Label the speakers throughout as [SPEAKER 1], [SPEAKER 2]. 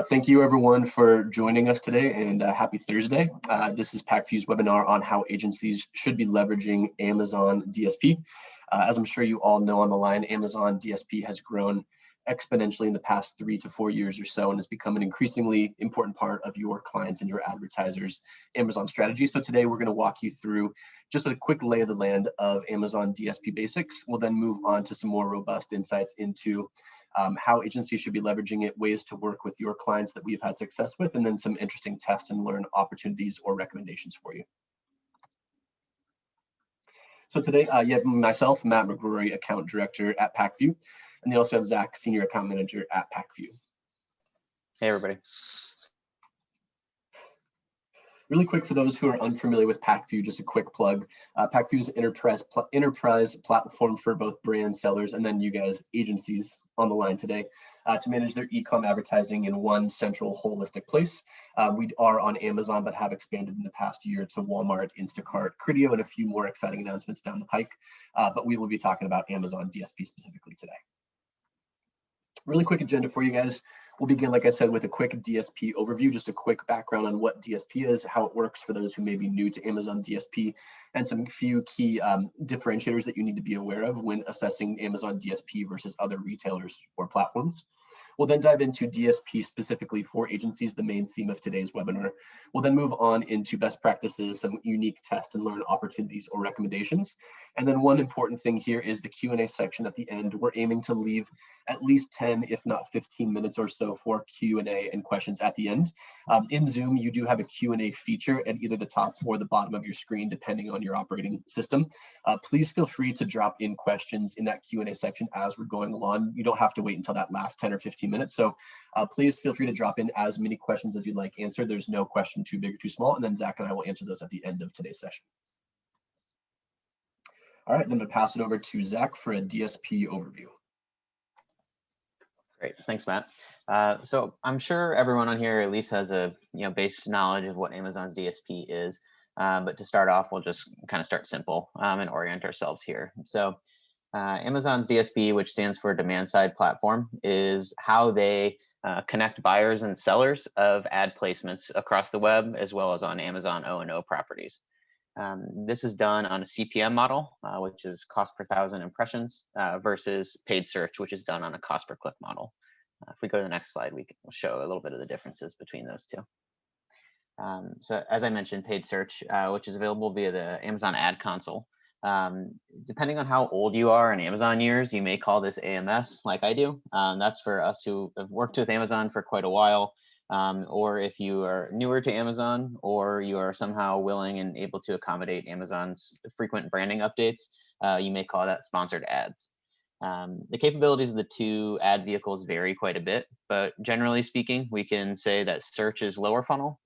[SPEAKER 1] Thank you everyone for joining us today, and happy Thursday. This is Pacvue's webinar on how agencies should be leveraging Amazon DSP. As I'm sure you all know on the line, Amazon DSP has grown exponentially in the past 3 to 4 years or so and has become an increasingly important part of your clients and your advertisers' Amazon strategy. So today we're going to walk you through just a quick lay of the land of Amazon DSP basics. We'll then move on to some more robust insights into how agencies should be leveraging it, ways to work with your clients that we've had success with, and then some interesting test and learn opportunities or recommendations for you. So today you have myself, Matt McGrory, Account Director at Pacvue, and you also have Zach, Senior Account Manager at Pacvue.
[SPEAKER 2] Hey, everybody.
[SPEAKER 1] Really quick, for those who are unfamiliar with Pacvue, just a quick plug. Pacvue is an enterprise platform for both brand sellers and then you guys, agencies on the line today, to manage their e-com advertising in one central holistic place. We are on Amazon, but have expanded in the past year to Walmart, Instacart, Criteo, and a few more exciting announcements down the pike. But we will be talking about Amazon DSP specifically today. Really quick agenda for you guys. We'll begin, like I said, with a quick DSP overview, just a quick background on what DSP is, how it works for those who may be new to Amazon DSP, and some few key differentiators that you need to be aware of when assessing Amazon DSP versus other retailers or platforms. We'll then dive into DSP specifically for agencies, the main theme of today's webinar. We'll then move on into best practices, some unique test and learn opportunities or recommendations. And then one important thing here is the Q&A section at the end. We're aiming to leave at least 10, if not 15 minutes or so for Q&A and questions at the end. In Zoom, you do have a Q&A feature at either the top or the bottom of your screen, depending on your operating system. Please feel free to drop in questions in that Q&A section as we're going along. You don't have to wait until that last 10 or 15 minutes. So please feel free to drop in as many questions as you'd like answered. There's no question too big or too small, and then Zach and I will answer those at the end of today's session. All right, then I'm going to pass it over to Zach for a DSP overview.
[SPEAKER 2] Great, thanks, Matt. So I'm sure everyone on here at least has a base knowledge of what Amazon's DSP is. But to start off, we'll just kind of start simple and orient ourselves here. So Amazon's DSP, which stands for Demand Side Platform, is how they connect buyers and sellers of ad placements across the web, as well as on Amazon O&O properties. This is done on a CPM model, which is cost per thousand impressions, versus paid search, which is done on a cost per click model. If we go to the next slide, we'll show a little bit of the differences between those two. So as I mentioned, paid search, which is available via the Amazon Ad Console. Depending on how old you are in Amazon years, you may call this AMS like I do. That's for us who have worked with Amazon for quite a while. Or if you are newer to Amazon, or you are somehow willing and able to accommodate Amazon's frequent branding updates, you may call that sponsored ads. The capabilities of the two ad vehicles vary quite a bit, but generally speaking, we can say that search is lower funnel,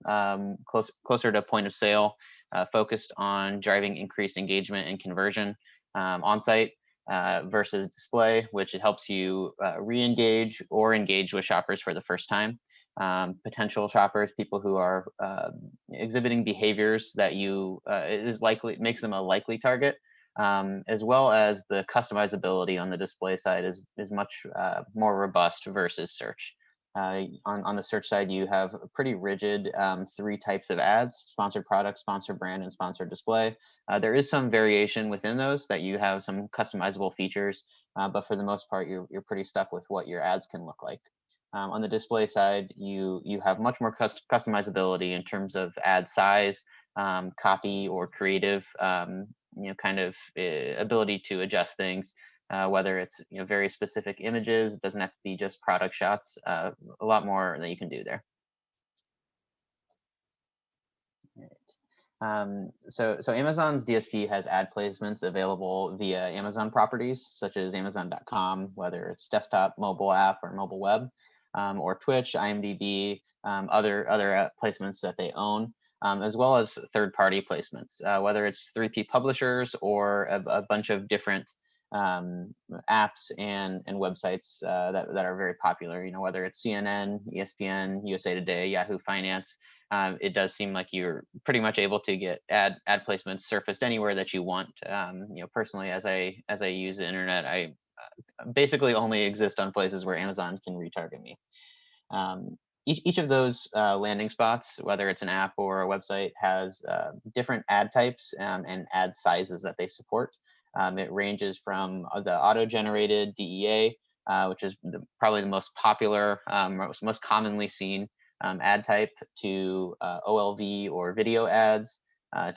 [SPEAKER 2] closer to point of sale, focused on driving increased engagement and conversion on-site, versus display, which it helps you re-engage or engage with shoppers for the first time. Potential shoppers, people who are exhibiting behaviors that makes them a likely target, as well as the customizability on the display side is much more robust versus search. On the search side, you have a pretty rigid 3 types of ads: sponsored product, sponsored brand, and sponsored display. There is some variation within those that you have some customizable features, but for the most part, you're pretty stuck with what your ads can look like. On the display side, you have much more customizability in terms of ad size, copy, or creative, kind of ability to adjust things, whether it's very specific images. It doesn't have to be just product shots. A lot more that you can do there. So Amazon's DSP has ad placements available via Amazon properties such as Amazon.com, whether it's desktop, mobile app, or mobile web, or Twitch, IMDb, other placements that they own, as well as third-party placements, whether it's 3P publishers or a bunch of different apps and websites that are very popular. Whether it's CNN, ESPN, USA Today, Yahoo Finance. It does seem like you're pretty much able to get ad placements surfaced anywhere that you want. Personally, as I use the internet, I basically only exist on places where Amazon can retarget me. Each of those landing spots, whether it's an app or a website, has different ad types and ad sizes that they support. It ranges from the auto-generated DEA, which is probably the most popular, most commonly seen ad type, to OLV or video ads,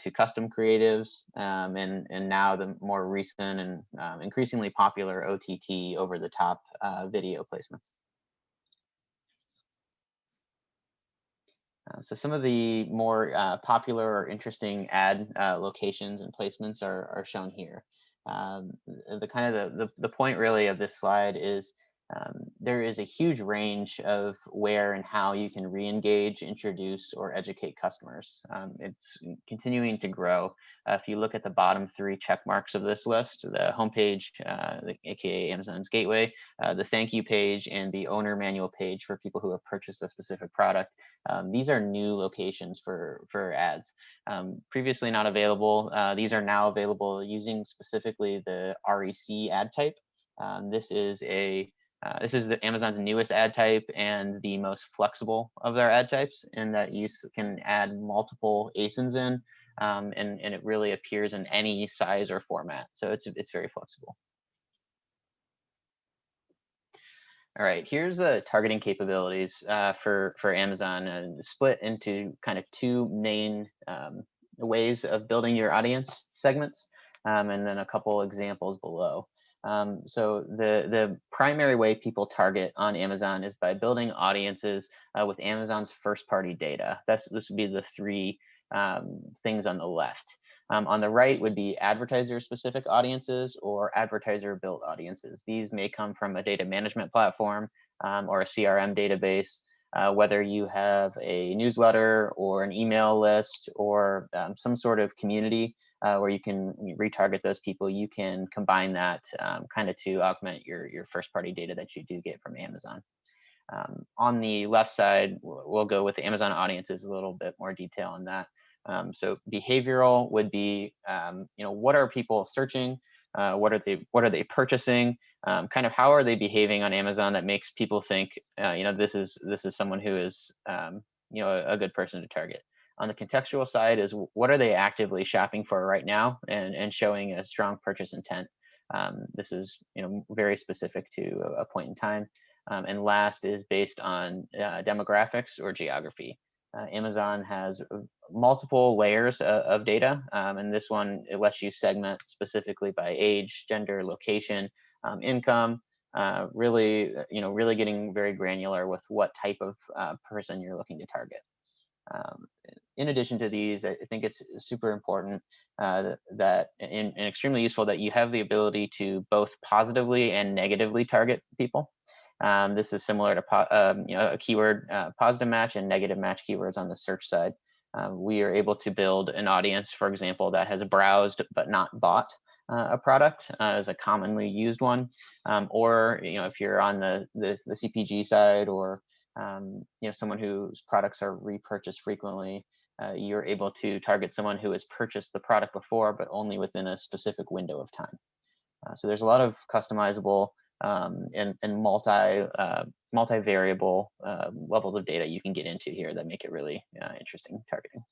[SPEAKER 2] to custom creatives, and now the more recent and increasingly popular OTT, over-the-top video placements. So some of the more popular or interesting ad locations and placements are shown here. The point really of this slide is there is a huge range of where and how you can re-engage, introduce, or educate customers. It's continuing to grow. If you look at the bottom 3 check marks of this list, the homepage, aka Amazon's gateway, the thank you page, and the owner manual page for people who have purchased a specific product, these are new locations for ads. Previously not available. These are now available using specifically the REC ad type. This is the Amazon's newest ad type and the most flexible of their ad types, in that you can add multiple ASINs in, and it really appears in any size or format. So it's very flexible. All right, here's the targeting capabilities for Amazon, split into kind of 2 main ways of building your audience segments, and then a couple examples below. So the primary way people target on Amazon is by building audiences with Amazon's first-party data. This would be the 3 things on the left. On the right would be advertiser-specific audiences or advertiser-built audiences. These may come from a data management platform or a CRM database, whether you have a newsletter or an email list or some sort of community where you can retarget those people. You can combine that kind of to augment your first-party data that you do get from Amazon. On the left side, we'll go with the Amazon audiences, a little bit more detail on that. So behavioral would be, what are people searching? What are they purchasing? Kind of how are they behaving on Amazon that makes people think, this is someone who is, a good person to target. On the contextual side is, what are they actively shopping for right now and showing a strong purchase intent. This is, very specific to a point in time. And last is based on demographics or geography. Amazon has multiple layers of data, and this one, it lets you segment specifically by age, gender, location, income, really getting very granular with what type of person you're looking to target. In addition to these, I think it's super important and extremely useful that you have the ability to both positively and negatively target people. This is similar to a keyword positive match and negative match keywords on the search side. We are able to build an audience, for example, that has browsed but not bought a product as a commonly used one, or if you're on the CPG side, or someone whose products are repurchased frequently, you're able to target someone who has purchased the product before, but only within a specific window of time. So there's a lot of customizable and multi-variable levels of data you can get into here that make it really interesting targeting.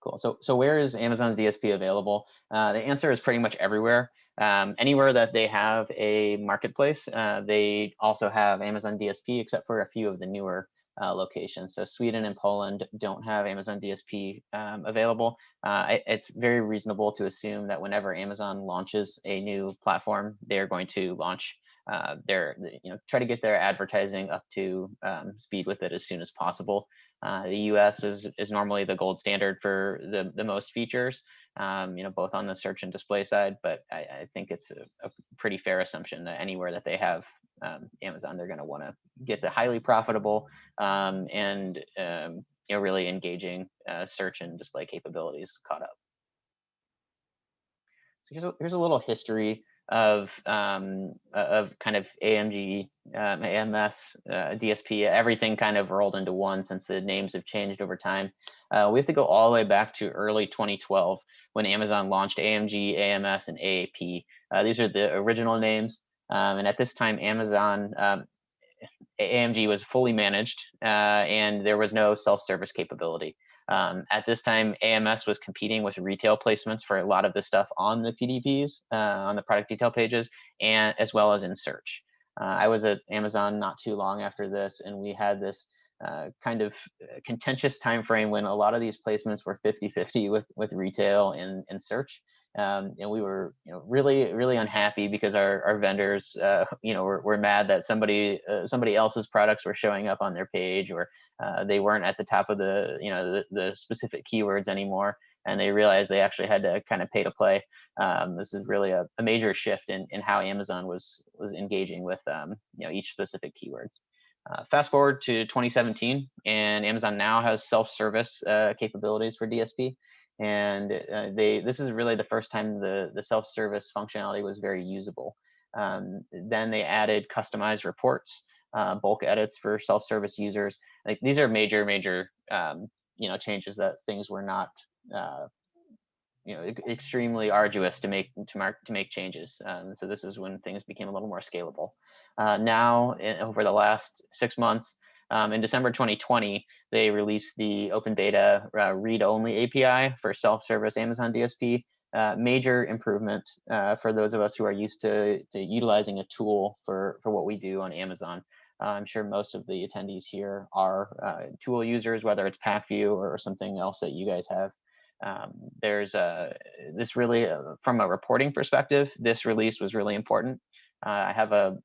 [SPEAKER 2] Cool. So where is Amazon's DSP available? The answer is pretty much everywhere. Anywhere that they have a marketplace, they also have Amazon DSP, except for a few of the newer locations. So Sweden and Poland don't have Amazon DSP available. It's very reasonable to assume that whenever Amazon launches a new platform, they're going to launch try to get their advertising up to speed with it as soon as possible. The US is normally the gold standard for the most features, both on the search and display side, but I think it's a pretty fair assumption that anywhere that they have Amazon, they're going to want to get the highly profitable and really engaging search and display capabilities caught up. So here's a little history of kind of AMG, AMS, DSP, everything kind of rolled into one since the names have changed over time. We have to go all the way back to early 2012 when Amazon launched AMG, AMS, and AAP. These are the original names. And at this time, Amazon AMG was fully managed, and there was no self-service capability. At this time, AMS was competing with retail placements for a lot of the stuff on the PDPs, on the product detail pages, and as well as in search. I was at Amazon not too long after this, and we had this kind of contentious time frame when a lot of these placements were 50-50 with retail and search. And we were, really unhappy because our vendors, were mad that somebody else's products were showing up on their page, or they weren't at the top of the specific keywords anymore, and they realized they actually had to kind of pay to play. This is really a major shift in how Amazon was engaging with each specific keyword. Fast forward to 2017, and Amazon now has self-service capabilities for DSP. And this is really the first time the self-service functionality was very usable. Then they added customized reports, bulk edits for self-service users. Like, these are major changes that things were not extremely arduous to make changes. So this is when things became a little more scalable. Now, over the last 6 months, in December 2020, they released the open beta read-only API for self-service Amazon DSP. Major improvement for those of us who are used to utilizing a tool for what we do on Amazon. I'm sure most of the attendees here are tool users, whether it's Pacvue or something else that you guys have. There's this really, from a reporting perspective, this release was really important. I have a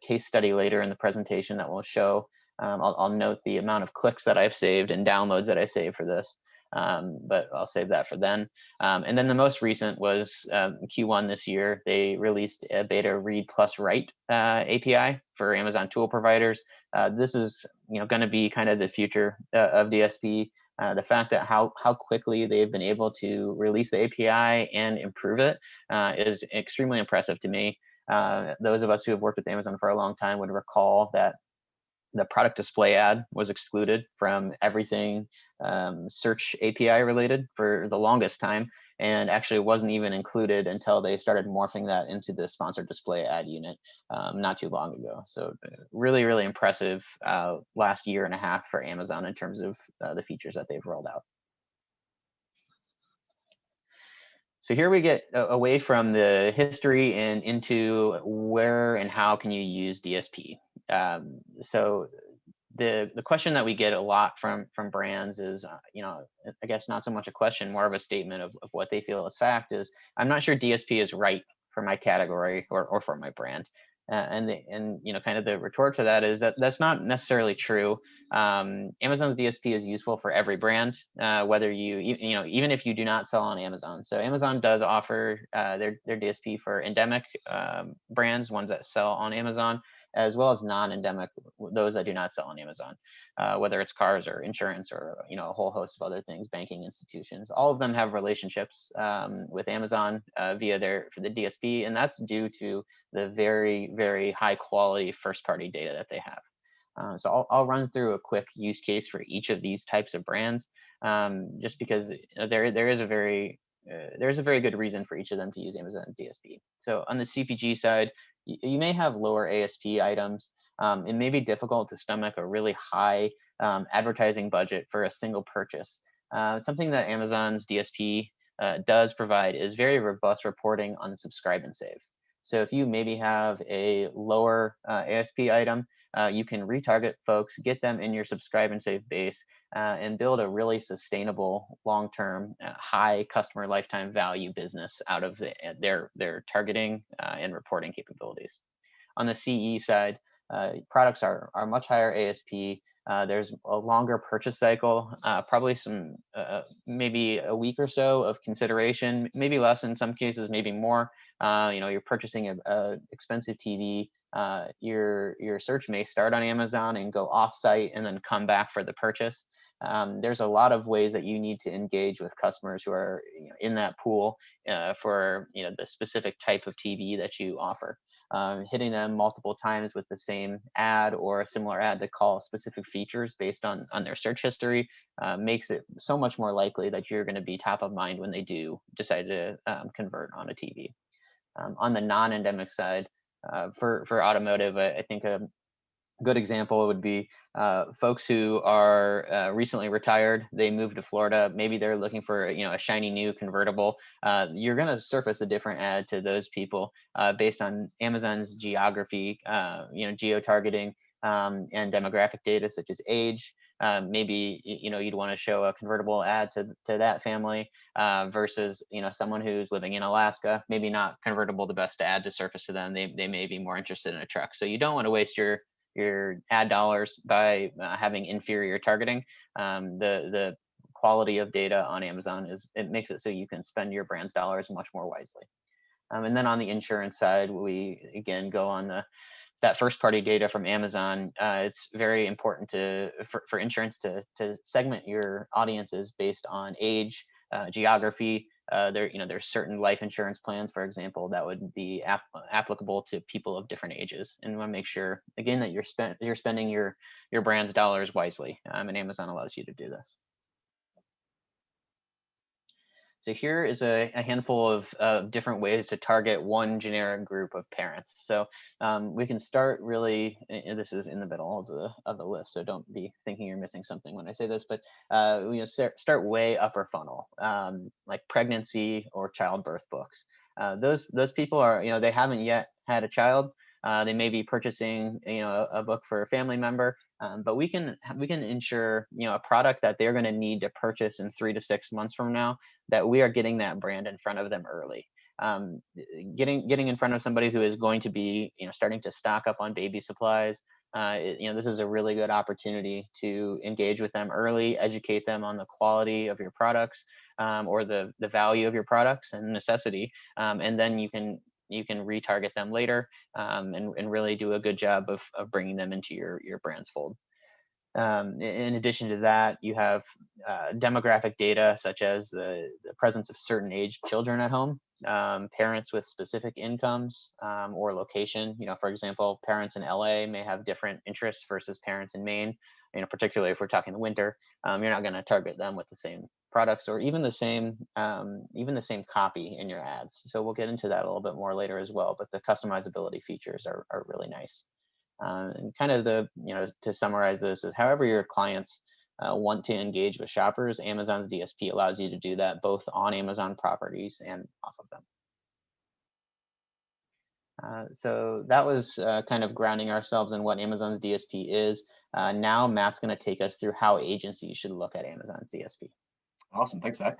[SPEAKER 2] case study later in the presentation that will show. I'll note the amount of clicks that I've saved and downloads that I saved for this, but I'll save that for then. And then the most recent was Q1 this year. They released a beta read plus write API for Amazon tool providers. This is going to be kind of the future of DSP. The fact that how quickly they've been able to release the API and improve it is extremely impressive to me. Those of us who have worked with Amazon for a long time would recall that the product display ad was excluded from everything search API related for the longest time, and actually wasn't even included until they started morphing that into the sponsored display ad unit not too long ago. So really, really impressive last year and a half for Amazon in terms of the features that they've rolled out. So here we get away from the history and into where and how can you use DSP. So the question that we get a lot from brands is, I guess not so much a question, more of a statement of what they feel is fact is, I'm not sure DSP is right for my category or for my brand. And kind of the retort to that is that that's not necessarily true. Amazon's DSP is useful for every brand, whether even if you do not sell on Amazon. So Amazon does offer their DSP for endemic brands, ones that sell on Amazon, as well as non-endemic, those that do not sell on Amazon, whether it's cars or insurance or a whole host of other things, banking institutions. All of them have relationships with Amazon for the DSP, and that's due to the very, very high quality first-party data that they have. So I'll run through a quick use case for each of these types of brands, just because there is a very good reason for each of them to use Amazon DSP. So on the CPG side, you may have lower ASP items. It may be difficult to stomach a really high advertising budget for a single purchase. Something that Amazon's DSP does provide is very robust reporting on subscribe and save. So if you maybe have a lower ASP item, you can retarget folks, get them in your subscribe and save base, and build a really sustainable, long-term, high customer lifetime value business out of their targeting and reporting capabilities. On the CE side, products are much higher ASP. There's a longer purchase cycle, probably some maybe a week or so of consideration, maybe less in some cases, maybe more. You're purchasing a expensive TV. Your search may start on Amazon and go off-site and then come back for the purchase. There's a lot of ways that you need to engage with customers who are in that pool for the specific type of TV that you offer. Hitting them multiple times with the same ad or a similar ad to call specific features based on their search history makes it so much more likely that you're going to be top of mind when they do decide to convert on a TV. On the non-endemic side, for automotive, I think good example would be folks who are recently retired. They moved to Florida. Maybe they're looking for a shiny new convertible. You're going to surface a different ad to those people based on Amazon's geography, geotargeting, and demographic data such as age. Maybe you'd want to show a convertible ad to that family versus someone who's living in Alaska. Maybe not convertible the best ad to surface to them. They may be more interested in a truck. So you don't want to waste your ad dollars by having inferior targeting. The quality of data on Amazon it makes it so you can spend your brand's dollars much more wisely. And then on the insurance side, we again go on that first party data from Amazon. It's very important for insurance to segment your audiences based on age, geography. There's certain life insurance plans, for example, that would be applicable to people of different ages, and we want to make sure again that you're spending your brand's dollars wisely, and Amazon allows you to do this. So here is a handful of different ways to target one generic group of parents. So we can start really, and this is in the middle of the list, so don't be thinking you're missing something when I say this, but start way upper funnel, like pregnancy or childbirth books. Those people are, they haven't yet had a child. They may be purchasing, a book for a family member, but we can ensure, a product that they're going to need to purchase in 3 to 6 months from now, that we are getting that brand in front of them early. Getting in front of somebody who is going to be, starting to stock up on baby supplies. This is a really good opportunity to engage with them early, educate them on the quality of your products, or the value of your products and necessity, and then you can retarget them later, and really do a good job of bringing them into your brand's fold. In addition to that, you have demographic data such as the presence of certain aged children at home, parents with specific incomes or location. For example, parents in LA may have different interests versus parents in Maine. Particularly if we're talking the winter, you're not going to target them with the same products or even the same copy in your ads. So we'll get into that a little bit more later as well. But the customizability features are really nice. And kind of to summarize this is however your clients want to engage with shoppers, Amazon's DSP allows you to do that both on Amazon properties and off of them. So that was kind of grounding ourselves in what Amazon's DSP is. Now Matt's going to take us through how agencies should look at Amazon's DSP.
[SPEAKER 1] Awesome, thanks, Zach.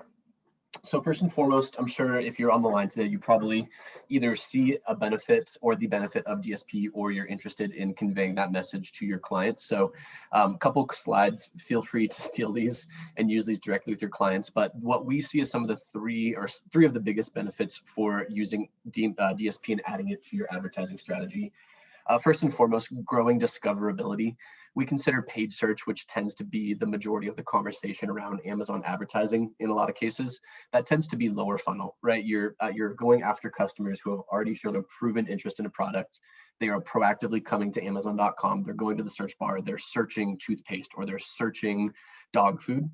[SPEAKER 1] So first and foremost, I'm sure if you're on the line today, you probably either see a benefit or the benefit of DSP, or you're interested in conveying that message to your clients. So a couple slides, feel free to steal these and use these directly with your clients. But what we see is some of the three of the biggest benefits for using DSP and adding it to your advertising strategy. First and foremost, growing discoverability. We consider paid search, which tends to be the majority of the conversation around Amazon advertising in a lot of cases. That tends to be lower funnel, right? You're going after customers who have already shown a proven interest in a product. They are proactively coming to Amazon.com. They're going to the search bar. They're searching toothpaste or they're searching dog food.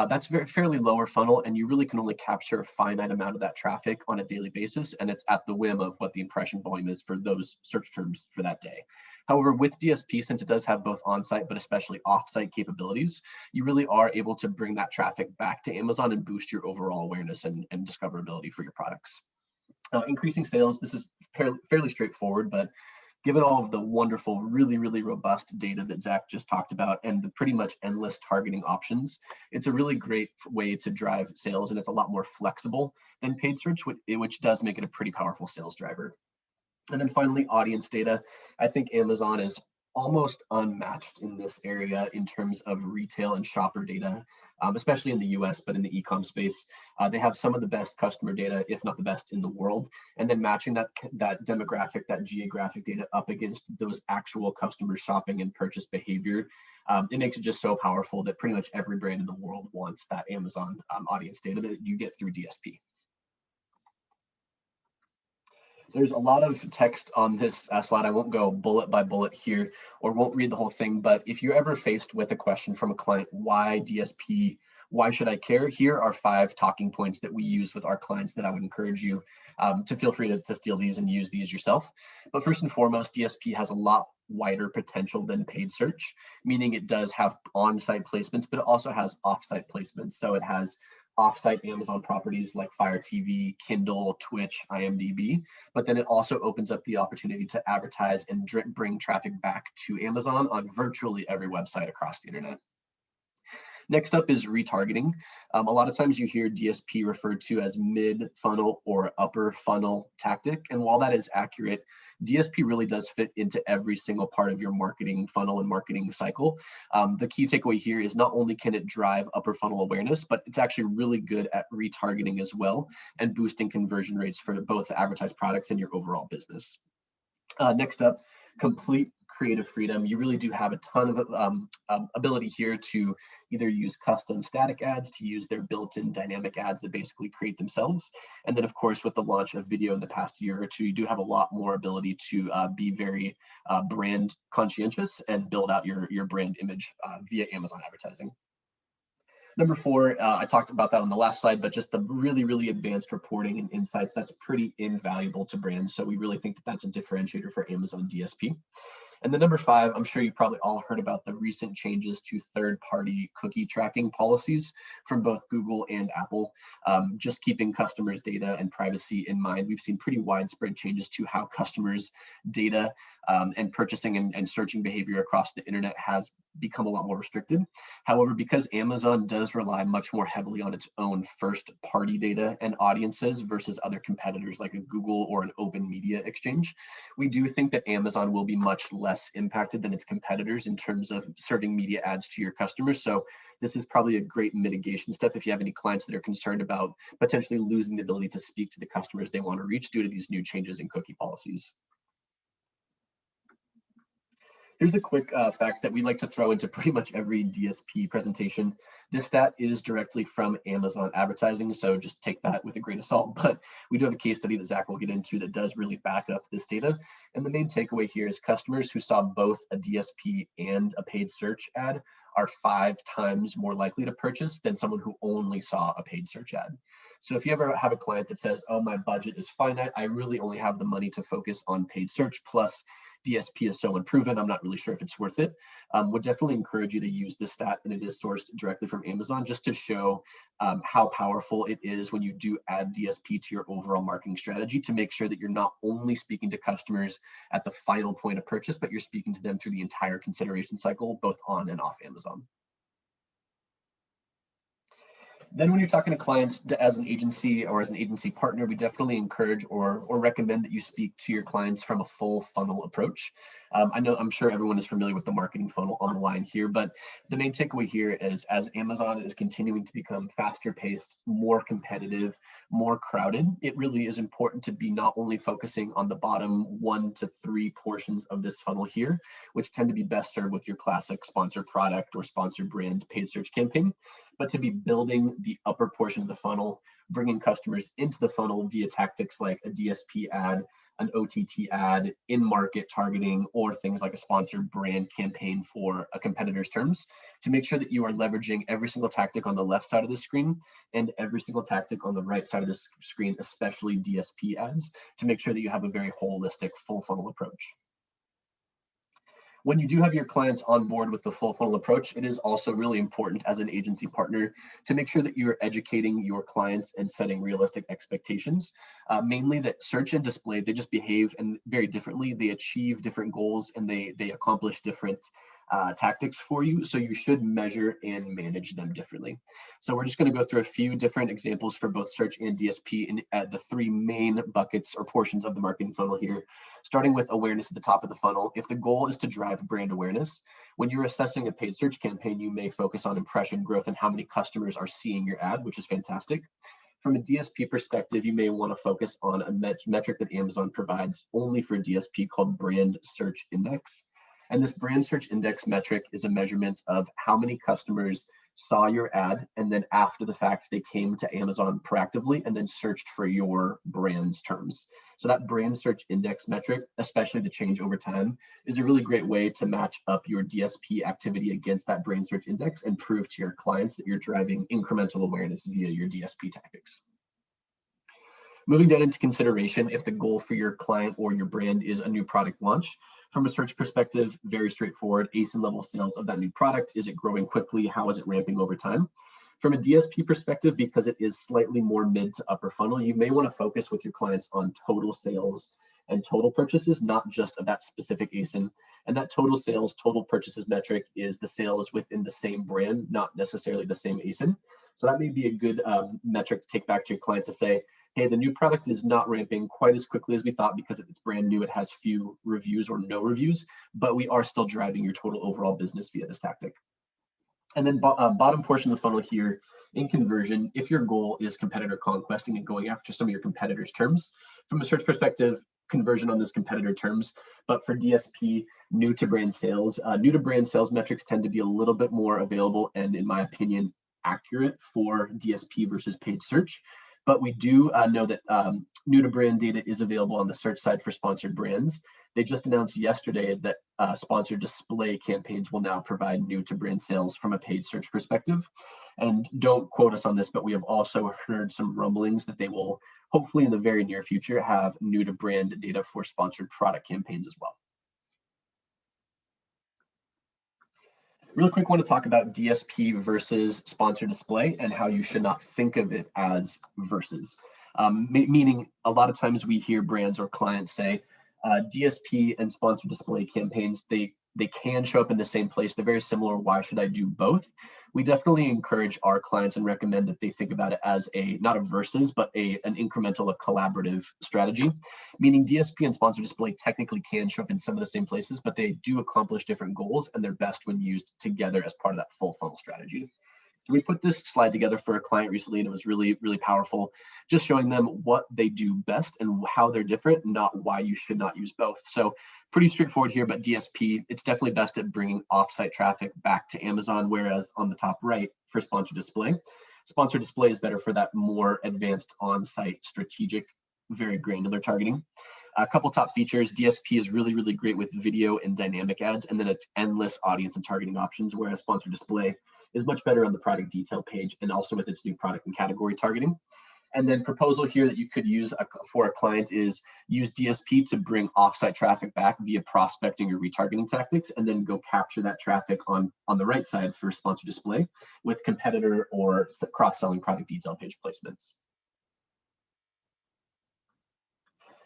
[SPEAKER 1] That's fairly lower funnel, and you really can only capture a finite amount of that traffic on a daily basis, and it's at the whim of what the impression volume is for those search terms for that day. However, with DSP, since it does have both on-site but especially off-site capabilities, you really are able to bring that traffic back to Amazon and boost your overall awareness and discoverability for your products. Increasing sales, this is fairly straightforward, but given all of the wonderful, really, really robust data that Zach just talked about and the pretty much endless targeting options, it's a really great way to drive sales, and it's a lot more flexible than paid search, which does make it a pretty powerful sales driver. And then finally, audience data. I think Amazon is almost unmatched in this area in terms of retail and shopper data, especially in the US, but in the e-com space. They have some of the best customer data, if not the best in the world. And then matching that demographic, that geographic data up against those actual customer shopping and purchase behavior, it makes it just so powerful that pretty much every brand in the world wants that Amazon audience data that you get through DSP. There's a lot of text on this slide. I won't go bullet by bullet here or won't read the whole thing, but if you're ever faced with a question from a client, why DSP Why should I care? Here are 5 talking points that we use with our clients that I would encourage you to feel free to steal these and use these yourself. But first and foremost, DSP has a lot wider potential than paid search, meaning it does have on-site placements, but it also has off-site placements. So it has off-site Amazon properties like Fire TV, Kindle, Twitch, IMDb, but then it also opens up the opportunity to advertise and bring traffic back to Amazon on virtually every website across the internet. Next up is retargeting. A lot of times you hear DSP referred to as mid-funnel or upper funnel tactic. And while that is accurate, DSP really does fit into every single part of your marketing funnel and marketing cycle. The key takeaway here is not only can it drive upper funnel awareness, but it's actually really good at retargeting as well and boosting conversion rates for both advertised products and your overall business. Next up, complete creative freedom. You really do have a ton of ability here to either use custom static ads, to use their built-in dynamic ads that basically create themselves. And then of course, with the launch of video in the past year or two, you do have a lot more ability to be very brand conscientious and build out your brand image via Amazon advertising. Number 4, I talked about that on the last slide, but just the really, really advanced reporting and insights, that's pretty invaluable to brands. So we really think that that's a differentiator for Amazon DSP. And then number 5, I'm sure you probably all heard about the recent changes to third-party cookie tracking policies from both Google and Apple. Just keeping customers' data and privacy in mind, we've seen pretty widespread changes to how customers' data and purchasing and searching behavior across the internet has become a lot more restricted. However, because Amazon does rely much more heavily on its own first-party data and audiences versus other competitors like a Google or an open media exchange, we do think that Amazon will be much less impacted than its competitors in terms of serving media ads to your customers. So this is probably a great mitigation step if you have any clients that are concerned about potentially losing the ability to speak to the customers they want to reach due to these new changes in cookie policies. Here's a quick fact that we like to throw into pretty much every DSP presentation. This stat is directly from Amazon advertising, so just take that with a grain of salt. But we do have a case study that Zach will get into that does really back up this data. And the main takeaway here is customers who saw both a DSP and a paid search ad are 5 times more likely to purchase than someone who only saw a paid search ad. So if you ever have a client that says, oh, my budget is finite, I really only have the money to focus on paid search, plus DSP is so unproven, I'm not really sure if it's worth it, would definitely encourage you to use this stat, and it is sourced directly from Amazon, just to show how powerful it is when you do add DSP to your overall marketing strategy, to make sure that you're not only speaking to customers at the final point of purchase, but you're speaking to them through the entire consideration cycle, both on and off Amazon. Then when you're talking to clients as an agency or as an agency partner, we definitely encourage or recommend that you speak to your clients from a full funnel approach. I'm sure everyone is familiar with the marketing funnel on the line here, but the main takeaway here is as Amazon is continuing to become faster paced, more competitive, more crowded, it really is important to be not only focusing on the bottom 1 to 3 portions of this funnel here, which tend to be best served with your classic sponsored product or sponsored brand paid search campaign, but to be building the upper portion of the funnel, bringing customers into the funnel via tactics like a DSP ad, an OTT ad, in-market targeting, or things like a sponsored brand campaign for a competitor's terms, to make sure that you are leveraging every single tactic on the left side of the screen and every single tactic on the right side of the screen, especially DSP ads, to make sure that you have a very holistic full funnel approach. When you do have your clients on board with the full funnel approach, it is also really important as an agency partner to make sure that you're educating your clients and setting realistic expectations. Mainly that search and display, they just behave and very differently. They achieve different goals and they accomplish different tactics for you. So you should measure and manage them differently. So we're just going to go through a few different examples for both search and DSP in the 3 main buckets or portions of the marketing funnel here. Starting with awareness at the top of the funnel. If the goal is to drive brand awareness, when you're assessing a paid search campaign, you may focus on impression growth and how many customers are seeing your ad, which is fantastic. From a DSP perspective, you may want to focus on a metric that Amazon provides only for DSP called Brand Search Index. And this Brand Search Index metric is a measurement of how many customers saw your ad, and then after the fact, they came to Amazon proactively and then searched for your brand's terms. So that brand search index metric, especially the change over time, is a really great way to match up your DSP activity against that brand search index and prove to your clients that you're driving incremental awareness via your DSP tactics. Moving down into consideration, if the goal for your client or your brand is a new product launch, from a search perspective, very straightforward, ASIN level sales of that new product. Is it growing quickly? How is it ramping over time? From a DSP perspective, because it is slightly more mid to upper funnel, you may want to focus with your clients on total sales and total purchases, not just of that specific ASIN. And that total sales, total purchases metric is the sales within the same brand, not necessarily the same ASIN. So that may be a good metric to take back to your client to say, hey, the new product is not ramping quite as quickly as we thought because it's brand new, it has few reviews or no reviews, but we are still driving your total overall business via this tactic. And then bottom portion of the funnel here in conversion, if your goal is competitor conquesting and going after some of your competitors' terms, from a search perspective, conversion on those competitor terms, but for DSP, new to brand sales metrics tend to be a little bit more available and, in my opinion, accurate for DSP versus paid search. But we do know that new to brand data is available on the search side for sponsored brands. They just announced yesterday that sponsored display campaigns will now provide new to brand sales from a paid search perspective. And don't quote us on this, but we have also heard some rumblings that they will hopefully in the very near future have new to brand data for sponsored product campaigns as well. Really quick, want to talk about DSP versus sponsored display and how you should not think of it as versus. Meaning a lot of times we hear brands or clients say DSP and sponsored display campaigns, they can show up in the same place. They're very similar. Why should I do both? We definitely encourage our clients and recommend that they think about it as not a versus, but an incremental, a collaborative strategy. Meaning DSP and sponsored display technically can show up in some of the same places, but they do accomplish different goals, and they're best when used together as part of that full funnel strategy. We put this slide together for a client recently, and it was really, really powerful, just showing them what they do best and how they're different, not why you should not use both. So pretty straightforward here, but DSP, it's definitely best at bringing offsite traffic back to Amazon, whereas on the top right for sponsored display is better for that more advanced on-site strategic, very granular targeting. A couple top features, DSP is really, really great with video and dynamic ads, and then it's endless audience and targeting options, whereas sponsored display is much better on the product detail page and also with its new product and category targeting. And then proposal here that you could use for a client is use DSP to bring offsite traffic back via prospecting or retargeting tactics, and then go capture that traffic on the right side for sponsored display with competitor or cross-selling product detail page placements.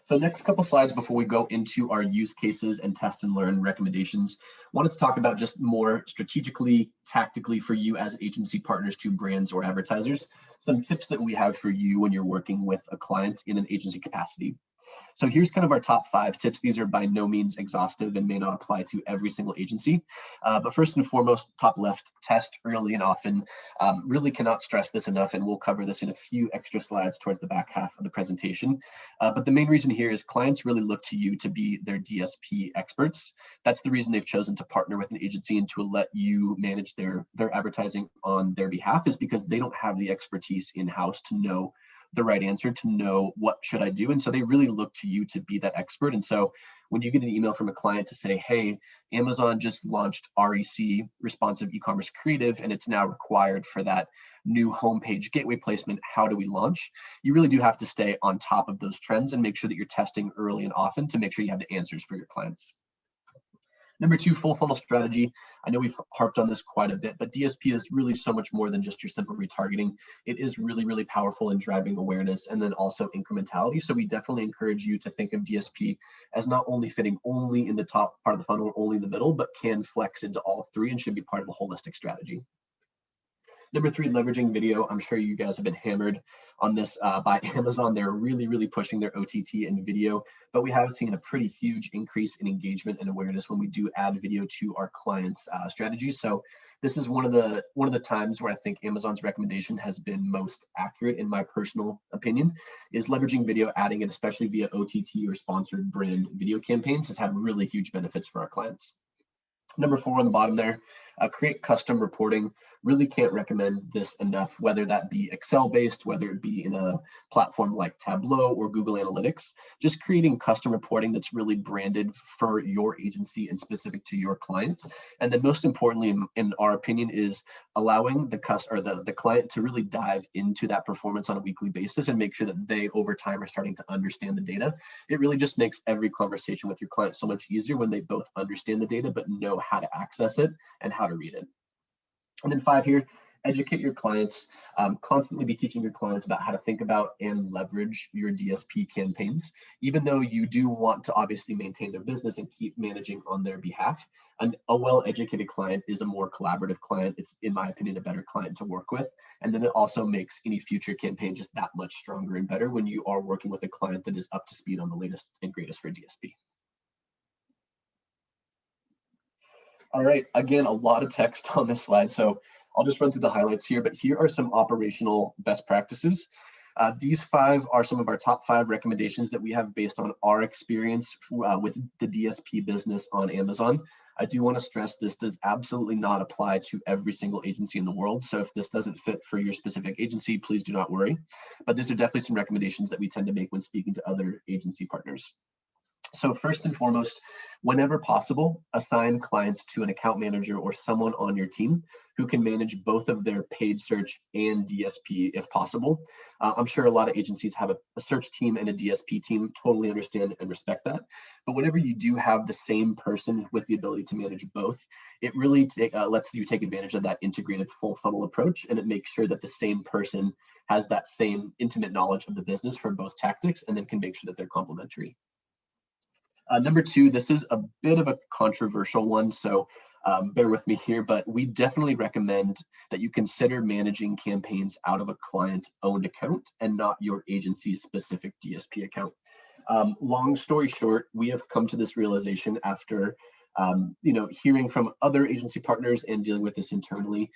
[SPEAKER 1] So next couple slides before we go into our use cases and test and learn recommendations, wanted to talk about just more strategically, tactically for you as agency partners to brands or advertisers, some tips that we have for you when you're working with a client in an agency capacity. So here's kind of our top 5 tips. These are by no means exhaustive and may not apply to every single agency. But first and foremost, top left, test early and often. Really cannot stress this enough, and we'll cover this in a few extra slides towards the back half of the presentation. But the main reason here is clients really look to you to be their DSP experts. That's the reason they've chosen to partner with an agency and to let you manage their advertising on their behalf, is because they don't have the expertise in-house to know the right answer, to know what should I do. And so they really look to you to be that expert. And so when you get an email from a client to say, hey, Amazon just launched REC, responsive e-commerce creative, and it's now required for that new homepage gateway placement, how do we launch? You really do have to stay on top of those trends and make sure that you're testing early and often to make sure you have the answers for your clients. Number 2, full funnel strategy. I know we've harped on this quite a bit, but DSP is really so much more than just your simple retargeting. It is really, really powerful in driving awareness and then also incrementality. So we definitely encourage you to think of DSP as not only fitting only in the top part of the funnel, only in the middle, but can flex into all 3 and should be part of a holistic strategy. Number 3, leveraging video. I'm sure you guys have been hammered on this by Amazon. They're really, really pushing their OTT and video, but we have seen a pretty huge increase in engagement and awareness when we do add video to our clients' strategies. So this is one of the times where I think Amazon's recommendation has been most accurate, in my personal opinion, is leveraging video, adding it, especially via OTT or sponsored brand video campaigns, has had really huge benefits for our clients. Number 4 on the bottom there, create custom reporting Really can't recommend this enough, whether that be Excel based, whether it be in a platform like Tableau or Google Analytics. Just creating custom reporting that's really branded for your agency and specific to your client. And then most importantly, in our opinion, is allowing the client to really dive into that performance on a weekly basis and make sure that they over time are starting to understand the data. It really just makes every conversation with your client so much easier when they both understand the data but know how to access it and how to read it. And then 5 here, educate your clients. Constantly be teaching your clients about how to think about and leverage your DSP campaigns. Even though you do want to obviously maintain their business and keep managing on their behalf, a well-educated client is a more collaborative client. It's, in my opinion, a better client to work with. And then it also makes any future campaign just that much stronger and better when you are working with a client that is up to speed on the latest and greatest for DSP. All right, again, a lot of text on this slide, so I'll just run through the highlights here, but here are some operational best practices. These 5 are some of our top 5 recommendations that we have based on our experience with the DSP business on Amazon. I do want to stress this does absolutely not apply to every single agency in the world. So if this doesn't fit for your specific agency, please do not worry. But these are definitely some recommendations that we tend to make when speaking to other agency partners. So first and foremost, whenever possible, assign clients to an account manager or someone on your team who can manage both of their paid search and DSP if possible. I'm sure a lot of agencies have a search team and a DSP team, totally understand and respect that. But whenever you do have the same person with the ability to manage both, it really lets you take advantage of that integrated full funnel approach, and it makes sure that the same person has that same intimate knowledge of the business for both tactics and then can make sure that they're complementary. Number 2, this is a bit of a controversial one, so bear with me here, but we definitely recommend that you consider managing campaigns out of a client-owned account and not your agency's specific DSP account. Long story short, we have come to this realization after hearing from other agency partners and dealing with this internally,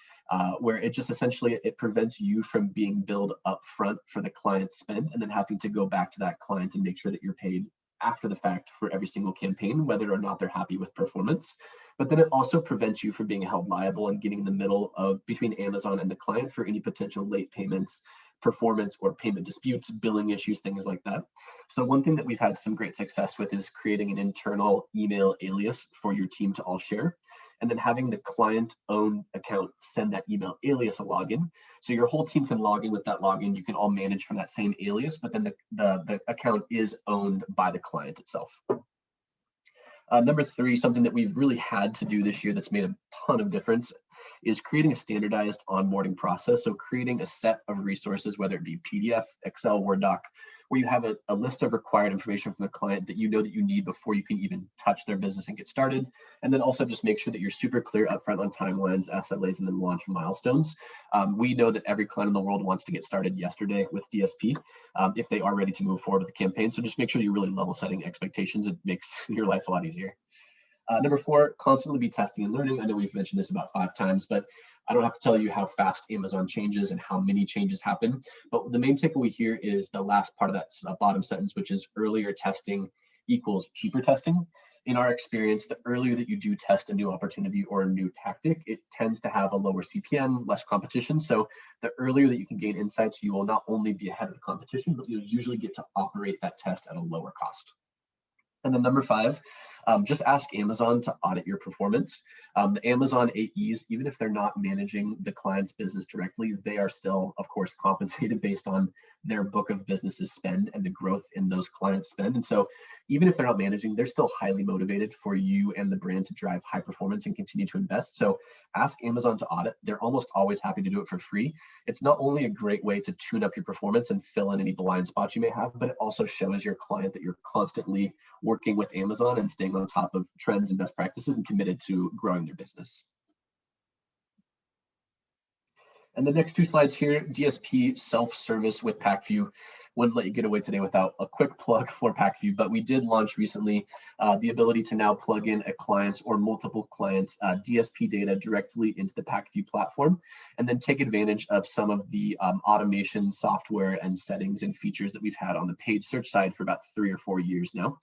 [SPEAKER 1] where it just essentially it prevents you from being billed up front for the client spend and then having to go back to that client and make sure that you're paid after the fact for every single campaign, whether or not they're happy with performance. But then it also prevents you from being held liable and getting in the middle of between Amazon and the client for any potential late payments, performance or payment disputes, billing issues, things like that. So one thing that we've had some great success with is creating an internal email alias for your team to all share, and then having the client-owned account send that email alias a login. So your whole team can log in with that login. You can all manage from that same alias, but then the account is owned by the client itself. Number 3, something that we've really had to do this year that's made a ton of difference is creating a standardized onboarding process. So creating a set of resources, whether it be PDF, Excel, Word doc, where you have a list of required information from the client that you know that you need before you can even touch their business and get started. And then also just make sure that you're super clear upfront on timelines, SLAs, and then launch milestones. We know that every client in the world wants to get started yesterday with DSP if they are ready to move forward with the campaign. So just make sure you're really level setting expectations. It makes your life a lot easier. Number 4, constantly be testing and learning. I know we've mentioned this about 5 times, but I don't have to tell you how fast Amazon changes and how many changes happen. But the main takeaway here is the last part of that bottom sentence, which is earlier testing equals cheaper testing. In our experience, the earlier that you do test a new opportunity or a new tactic, it tends to have a lower CPM, less competition. So the earlier that you can gain insights, you will not only be ahead of the competition, but you'll usually get to operate that test at a lower cost. And then number 5, just ask Amazon to audit your performance. The Amazon AEs, even if they're not managing the client's business directly, they are still, of course, compensated based on their book of businesses spend and the growth in those clients spend. And so even if they're not managing, they're still highly motivated for you and the brand to drive high performance and continue to invest. So ask Amazon to audit. They're almost always happy to do it for free. It's not only a great way to tune up your performance and fill in any blind spots you may have, but it also shows your client that you're constantly working with Amazon and staying on top of trends and best practices and committed to growing their business. And the next 2 slides here, DSP self-service with Pacvue. Wouldn't let you get away today without a quick plug for Pacvue, but we did launch recently the ability to now plug in a client's or multiple clients' DSP data directly into the Pacvue platform, and then take advantage of some of the automation software and settings and features that we've had on the paid search side for about 3 or 4 years now.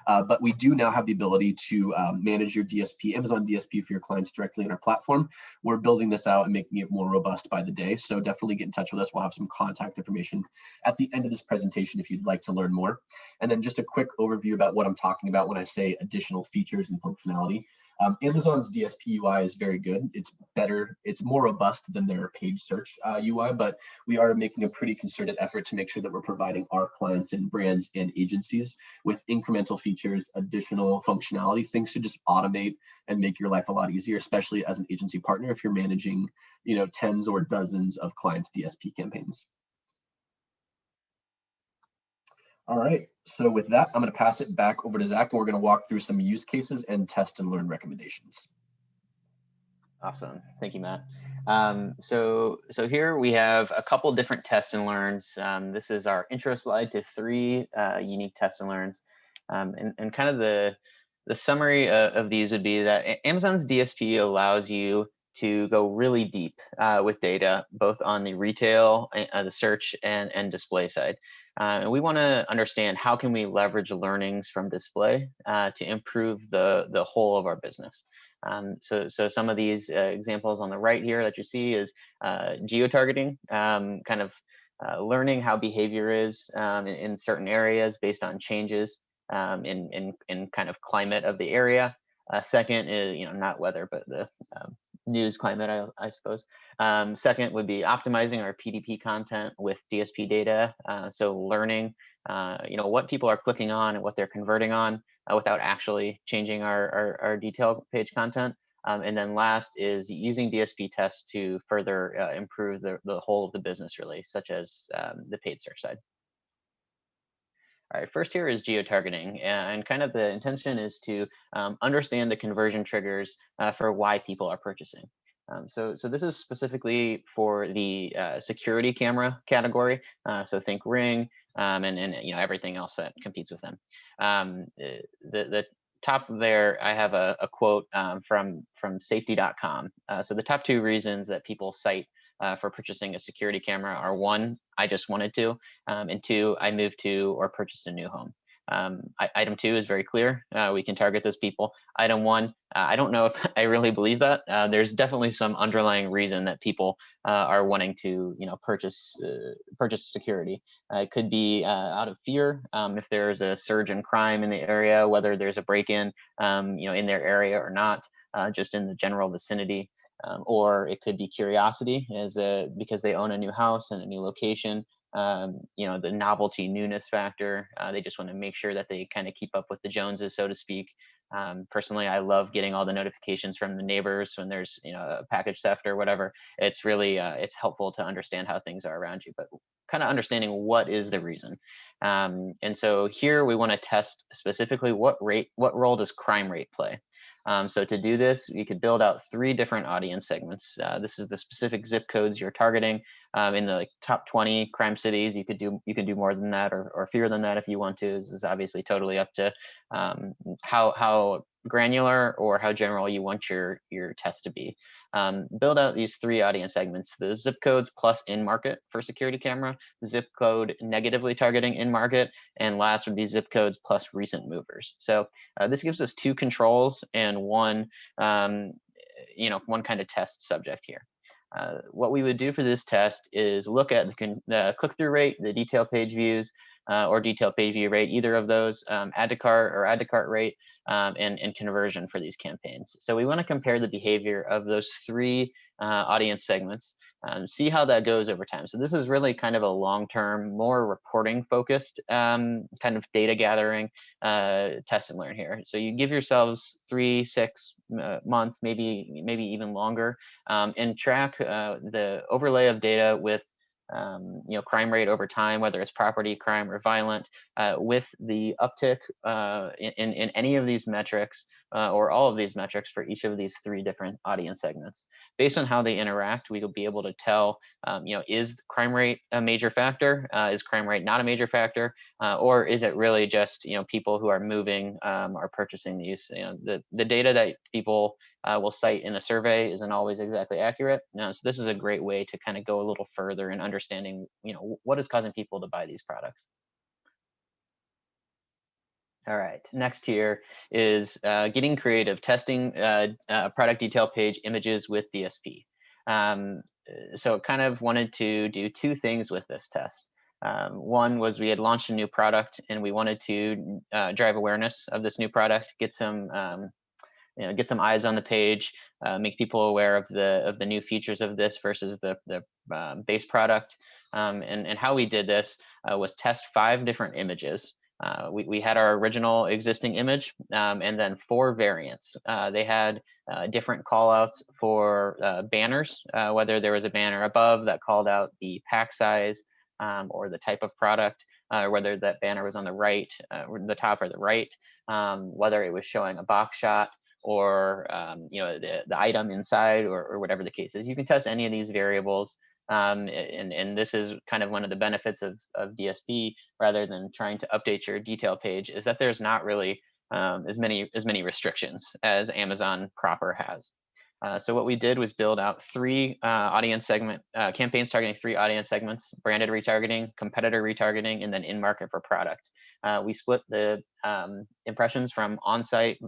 [SPEAKER 1] but we do now have the ability to manage your DSP, Amazon DSP for your clients directly in our platform. We're building this out and making it more robust by the day. So definitely get in touch with us. We'll have some contact information at the end of this presentation if you'd like to learn more. And then just a quick overview about what I'm talking about when I say additional features and functionality. Amazon's DSP UI is very good. It's better, it's more robust than their page search UI, but we are making a pretty concerted effort to make sure that we're providing our clients and brands and agencies with incremental features, additional functionality, things to just automate and make your life a lot easier, especially as an agency partner if you're managing, tens or dozens of clients' DSP campaigns. All right, so with that, I'm going to pass it back over to Zach, and we're going to walk through some use cases and test and learn recommendations.
[SPEAKER 2] Awesome, thank you, Matt. So here we have a couple different test and learns. This is our intro slide to 3 unique test and learns, and kind of the summary of these would be that Amazon's DSP allows you to go really deep with data, both on the retail, the search, and display side. And we want to understand how can we leverage learnings from display to improve the whole of our business. So some of these examples on the right here that you see is geotargeting, kind of learning how behavior is in certain areas based on changes in kind of climate of the area. Second is, not weather, but the news climate, I suppose. Second would be optimizing our PDP content with DSP data. So learning, what people are clicking on and what they're converting on without actually changing our detail page content. And then last is using DSP tests to further improve the whole of the business, really, such as the paid search side. All right, first here is geotargeting, and kind of the intention is to understand the conversion triggers for why people are purchasing. So this is specifically for the security camera category. So think Ring and everything else that competes with them. The top there, I have a quote from safety.com. So the top 2 reasons that people cite for purchasing a security camera are 1, I just wanted to, and 2, I moved to or purchased a new home. Item 2 is very clear. We can target those people. Item 1, I don't know if I really believe that. There's definitely some underlying reason that people are wanting to, purchase security. It could be out of fear if there's a surge in crime in the area, whether there's a break-in, in their area or not, just in the general vicinity. Or it could be curiosity, because they own a new house and a new location. The novelty, newness factor. They just want to make sure that they kind of keep up with the Joneses, so to speak. Personally, I love getting all the notifications from the neighbors when there's a package theft or whatever. It's really it's helpful to understand how things are around you, but kind of understanding what is the reason. And so here we want to test specifically what role does crime rate play. So to do this, you could build out 3 different audience segments. This is the specific zip codes you're targeting. In the top 20 crime cities, you could do more than that or fewer than that if you want to. This is obviously totally up to how granular or how general you want your test to be. Build out these 3 audience segments: the zip codes plus in-market for security camera, zip code negatively targeting in-market, and last would be zip codes plus recent movers. So this gives us 2 controls and one kind of test subject here. What we would do for this test is look at the click-through rate, the detail page views, or detail page view rate, either of those, add to cart or add to cart rate, and conversion for these campaigns. So we want to compare the behavior of those 3 audience segments, see how that goes over time. So this is really kind of a long-term, more reporting-focused kind of data gathering test and learn here. So you give yourselves 3-6 months, maybe even longer, and track the overlay of data with crime rate over time, whether it's property crime or violent, with the uptick in any of these metrics or all of these metrics for each of these 3 different audience segments. Based on how they interact, we will be able to tell, is crime rate a major factor? Is crime rate not a major factor? Or is it really just, people who are moving are purchasing these? The data that people will cite in a survey isn't always exactly accurate. So this is a great way to kind of go a little further in understanding, what is causing people to buy these products. All right, next here is getting creative, testing product detail page images with DSP. So kind of wanted to do two things with this test. One was we had launched a new product and we wanted to drive awareness of this new product, get some get some eyes on the page, make people aware of the new features of this versus the base product. And how we did this was test 5 different images. We had our original existing image and then 4 variants. They had different callouts for banners, whether there was a banner above that called out the pack size or the type of product, whether that banner was on the right, the top or the right, whether it was showing a box shot or the item inside or whatever the case is. You can test any of these variables. And this is kind of one of the benefits of DSP rather than trying to update your detail page, is that there's not really as many restrictions as Amazon proper has. So what we did was build out 3 audience segment campaigns targeting 3 audience segments: branded retargeting, competitor retargeting, and then in-market for product. We split the impressions from on-site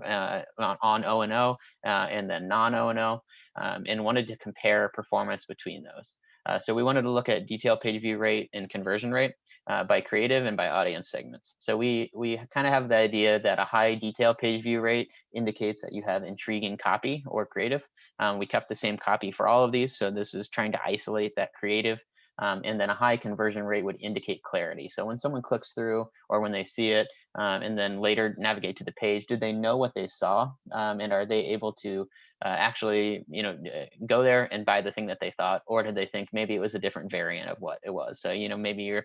[SPEAKER 2] on O&O and then non-O&O, and wanted to compare performance between those. So we wanted to look at detail page view rate and conversion rate by creative and by audience segments. So we kind of have the idea that a high detail page view rate indicates that you have intriguing copy or creative. We kept the same copy for all of these. So this is trying to isolate that creative. And then a high conversion rate would indicate clarity. So when someone clicks through or when they see it and then later navigate to the page, did they know what they saw? And are they able to actually go there and buy the thing that they thought? Or did they think maybe it was a different variant of what it was? So maybe you're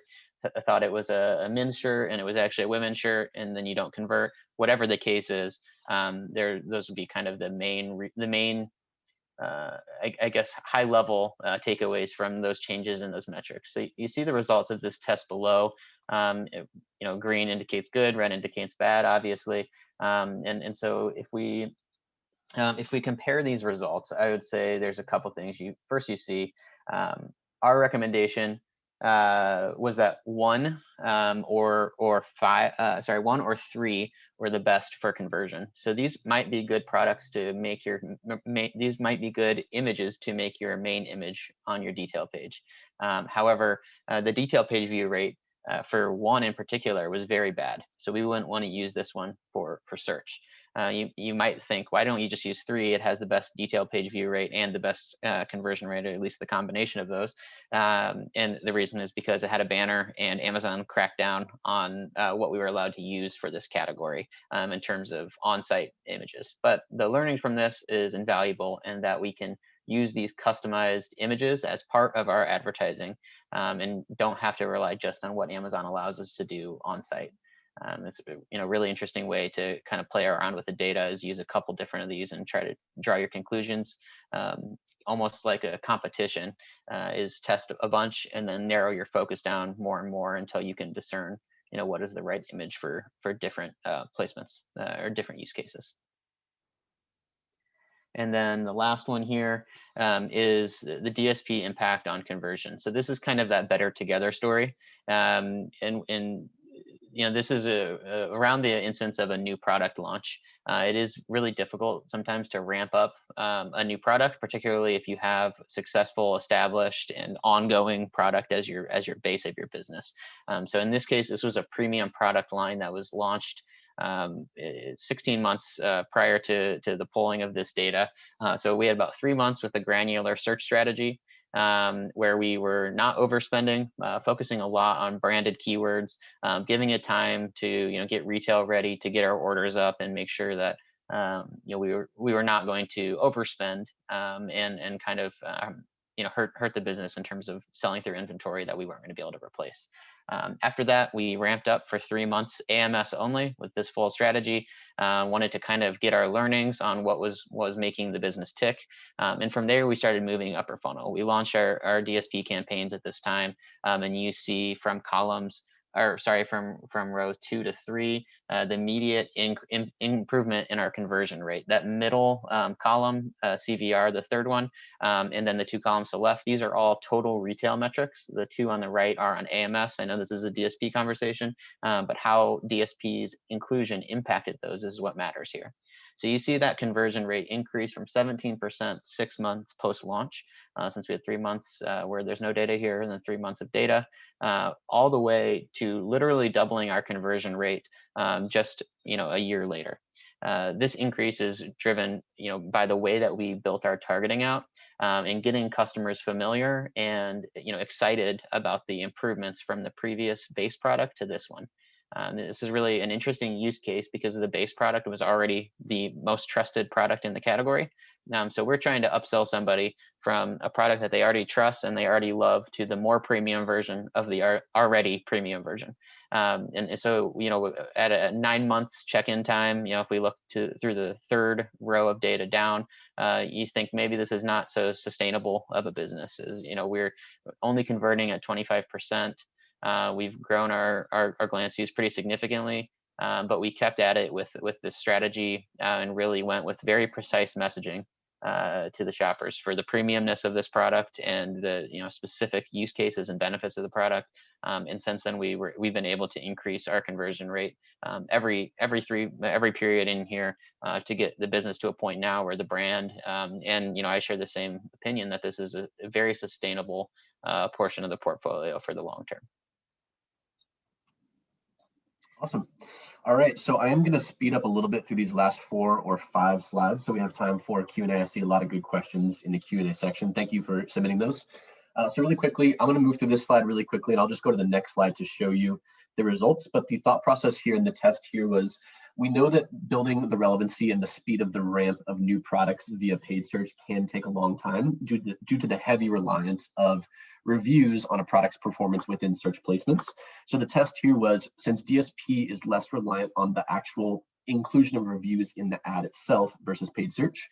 [SPEAKER 2] thought it was a men's shirt and it was actually a women's shirt, and then you don't convert. Whatever the case is, those would be kind of the main I guess high level takeaways from those changes in those metrics. So you see the results of this test below. Green indicates good, red indicates bad, obviously. And so if we compare these results, I would say there's a couple things. First, you see our recommendation was that 1 or 5, 1 or 3 were the best for conversion. So these might be good products to make these might be good images to make your main image on your detail page. However, the detail page view rate for 1 in particular was very bad. So we wouldn't want to use this one for search. You might think, why don't you just use 3? It has the best detail page view rate and the best conversion rate, or at least the combination of those. And the reason is because it had a banner, and Amazon cracked down on what we were allowed to use for this category in terms of on-site images. But the learning from this is invaluable, and that we can use these customized images as part of our advertising and don't have to rely just on what Amazon allows us to do on-site. It's a really interesting way to kind of play around with the data, is use a couple different of these and try to draw your conclusions. Almost like a competition, is test a bunch and then narrow your focus down more and more until you can discern what is the right image for different placements or different use cases. And then the last one here is the DSP impact on conversion. So this is kind of that better together story. And this is around the instance of a new product launch. It is really difficult sometimes to ramp up a new product, particularly if you have successful, established, and ongoing product as your base of your business. So in this case, this was a premium product line that was launched 16 months prior to the polling of this data. So we had about 3 months with a granular search strategy, where we were not overspending, focusing a lot on branded keywords, giving it time to get retail ready, to get our orders up, and make sure that we were not going to overspend and kind of hurt the business in terms of selling through inventory that we weren't going to be able to replace. After that, we ramped up for 3 months AMS only with this full strategy. Wanted to kind of get our learnings on what was making the business tick. And from there, we started moving upper funnel. We launched our DSP campaigns at this time. And you see from columns or sorry, from row 2 to 3, the immediate improvement in our conversion rate. That middle column, CVR, the third one, and then the 2 columns to the left, these are all total retail metrics. The 2 on the right are on AMS. I know this is a DSP conversation, but how DSP's inclusion impacted those is what matters here. So you see that conversion rate increase from 17% 6 months post-launch, since we had 3 months where there's no data here, and then 3 months of data, all the way to literally doubling our conversion rate just a year later. This increase is driven by the way that we built our targeting out, and getting customers familiar and excited about the improvements from the previous base product to this one. This is really an interesting use case because the base product was already the most trusted product in the category. So we're trying to upsell somebody from a product that they already trust and they already love to the more premium version of the already premium version. And so, at a 9 months check-in time, if we look through the third row of data down, you think maybe this is not so sustainable of a business. We're only converting at 25%. We've grown our glance views pretty significantly, but we kept at it with this strategy and really went with very precise messaging to the shoppers for the premiumness of this product and the specific use cases and benefits of the product. And since then, we've been able to increase our conversion rate every period in here to get the business to a point now where the brand and I share the same opinion that this is a very sustainable portion of the portfolio for the long term.
[SPEAKER 1] Awesome. All right, so I am going to speed up a little bit through these last 4 or 5 slides, so we have time for Q&A. I see a lot of good questions in the Q&A section. Thank you for submitting those. So really quickly, I'm going to move through this slide really quickly, and I'll just go to the next slide to show you the results. But the thought process here in the test here was, we know that building the relevancy and the speed of the ramp of new products via paid search can take a long time due to the heavy reliance of reviews on a product's performance within search placements. So the test here was, since DSP is less reliant on the actual inclusion of reviews in the ad itself versus paid search,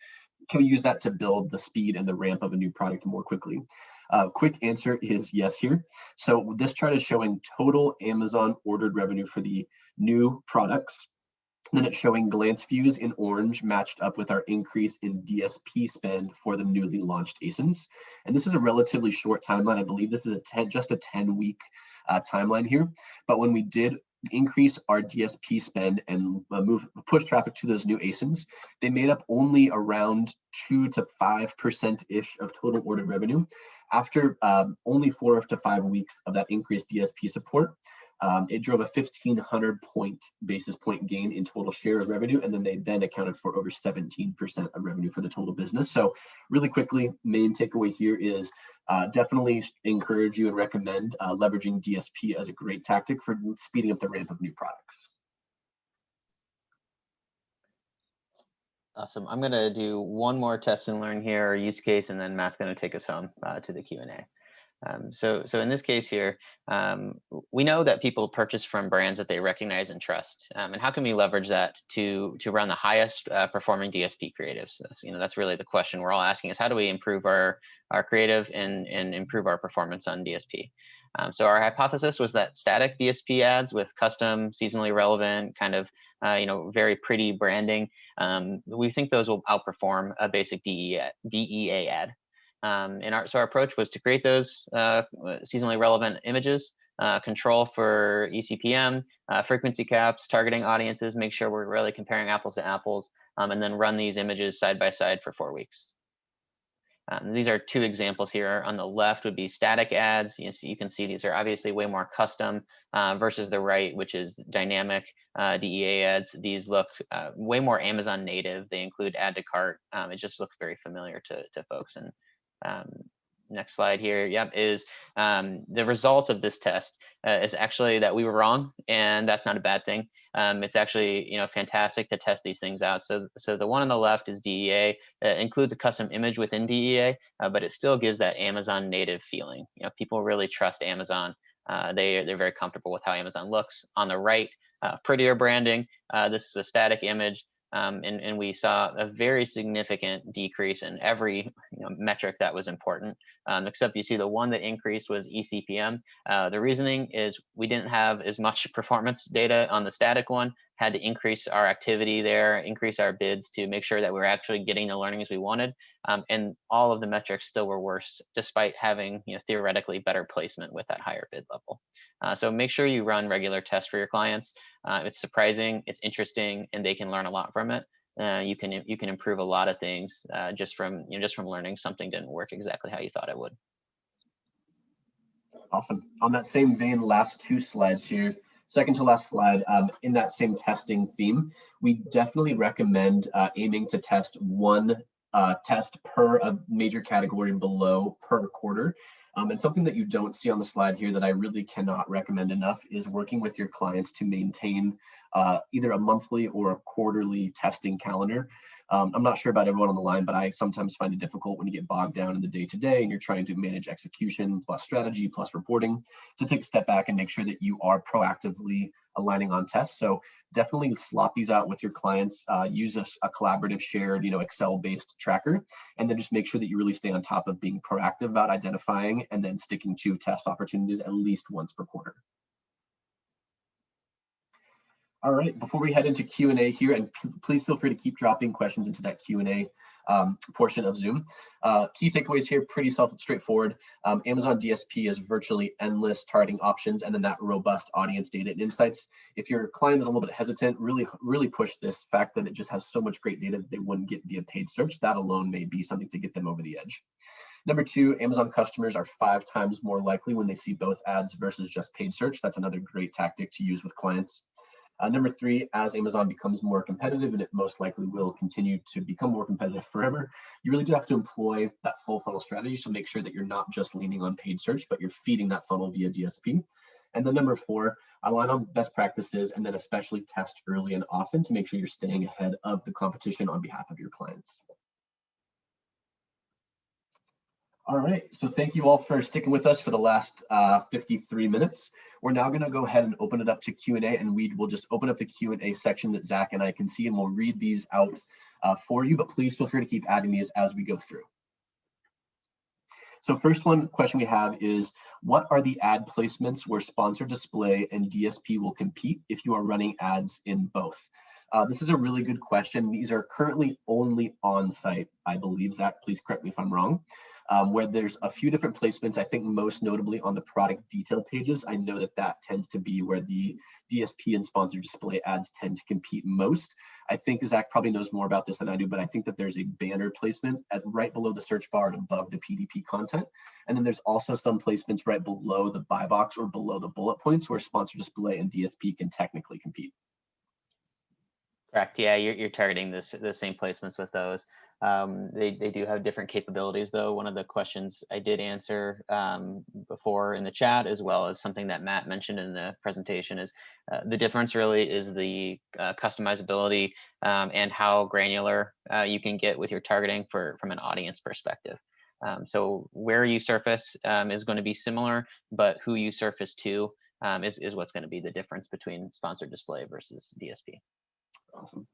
[SPEAKER 1] can we use that to build the speed and the ramp of a new product more quickly? Quick answer is yes here. So this chart is showing total Amazon ordered revenue for the new products. Then it's showing glance views in orange matched up with our increase in DSP spend for the newly launched ASINs. And this is a relatively short timeline. I believe this is just a 10-week timeline here. But when we did increase our DSP spend and push traffic to those new ASINs, they made up only around 2 to 5%-ish of total ordered revenue. After only 4 to 5 weeks of that increased DSP support, it drove a 1,500 basis point gain in total share of revenue, and then they accounted for over 17% of revenue for the total business. So really quickly, main takeaway here is definitely encourage you and recommend leveraging DSP as a great tactic for speeding up the ramp of new products.
[SPEAKER 2] Awesome. I'm going to do one more test and learn here, or use case, and then Matt's going to take us home to the Q&A. So in this case here, we know that people purchase from brands that they recognize and trust. And how can we leverage that to run the highest performing DSP creatives? That's really the question we're all asking, is how do we improve our creative and improve our performance on DSP? So our hypothesis was that static DSP ads with custom, seasonally relevant, kind of very pretty branding, we think those will outperform a basic DEA ad. So our approach was to create those seasonally relevant images, control for eCPM, frequency caps, targeting audiences, make sure we're really comparing apples to apples, and then run these images side by side for 4 weeks. These are 2 examples here. On the left would be static ads. You can see these are obviously way more custom versus the right, which is dynamic DEA ads. These look way more Amazon native. They include add to cart. It just looks very familiar to folks. And next slide here, is the results of this test is actually that we were wrong, and that's not a bad thing. It's actually fantastic to test these things out. So the one on the left is DEA. It includes a custom image within DEA, but it still gives that Amazon native feeling. People really trust Amazon. They're very comfortable with how Amazon looks. On the right, prettier branding. This is a static image. and we saw a very significant decrease in every metric that was important, except you see the one that increased was eCPM. The reasoning is we didn't have as much performance data on the static one, had to increase our activity there, increase our bids to make sure that we were actually getting the learnings we wanted. And all of the metrics still were worse, despite having theoretically better placement with that higher bid level. So make sure you run regular tests for your clients. It's surprising, it's interesting, and they can learn a lot from it. You can improve a lot of things just from learning something didn't work exactly how you thought it would.
[SPEAKER 1] Awesome. On that same vein, last two slides here, second to last slide, in that same testing theme, we definitely recommend aiming to test one test per a major category below per quarter. And something that you don't see on the slide here that I really cannot recommend enough is working with your clients to maintain either a monthly or a quarterly testing calendar. I'm not sure about everyone on the line, but I sometimes find it difficult when you get bogged down in the day-to-day and you're trying to manage execution plus strategy plus reporting to take a step back and make sure that you are proactively aligning on tests. So definitely slot these out with your clients, use a collaborative shared, Excel-based tracker, and then just make sure that you really stay on top of being proactive about identifying and then sticking to test opportunities at least once per quarter. All right, before we head into Q&A here, and please feel free to keep dropping questions into that Q&A portion of Zoom. Key takeaways here, pretty straightforward. Amazon DSP is virtually endless targeting options and then that robust audience data and insights. If your client is a little bit hesitant, really push this fact that it just has so much great data that they wouldn't get via paid search. That alone may be something to get them over the edge. Number two, Amazon customers are 5 times more likely when they see both ads versus just paid search. That's another great tactic to use with clients. Number 3, as Amazon becomes more competitive, and it most likely will continue to become more competitive forever, you really do have to employ that full funnel strategy. So make sure that you're not just leaning on paid search, but you're feeding that funnel via DSP. And then number 4, align on best practices and then especially test early and often to make sure you're staying ahead of the competition on behalf of your clients. All right, so thank you all for sticking with us for the last 53 minutes. We're now going to go ahead and open it up to Q&A, and we will just open up the Q&A section that Zach and I can see, and we'll read these out for you, but please feel free to keep adding these as we go through. So first question we have is, what are the ad placements where sponsored display and DSP will compete if you are running ads in both? This is a really good question. These are currently only on site, I believe. Zach, please correct me if I'm wrong. Where there's a few different placements, I think most notably on the product detail pages. I know that tends to be where the DSP and sponsored display ads tend to compete most. I think Zach probably knows more about this than I do, but I think that there's a banner placement right below the search bar and above the PDP content. And then there's also some placements right below the buy box or below the bullet points where sponsored display and DSP can technically compete.
[SPEAKER 2] Correct. Yeah, you're targeting the same placements with those. They do have different capabilities, though. One of the questions I did answer before in the chat, as well as something that Matt mentioned in the presentation, is the difference really is the customizability and how granular you can get with your targeting from an audience perspective. So where you surface is going to be similar, but who you surface to is what's going to be the difference between sponsored display versus DSP.
[SPEAKER 1] Awesome.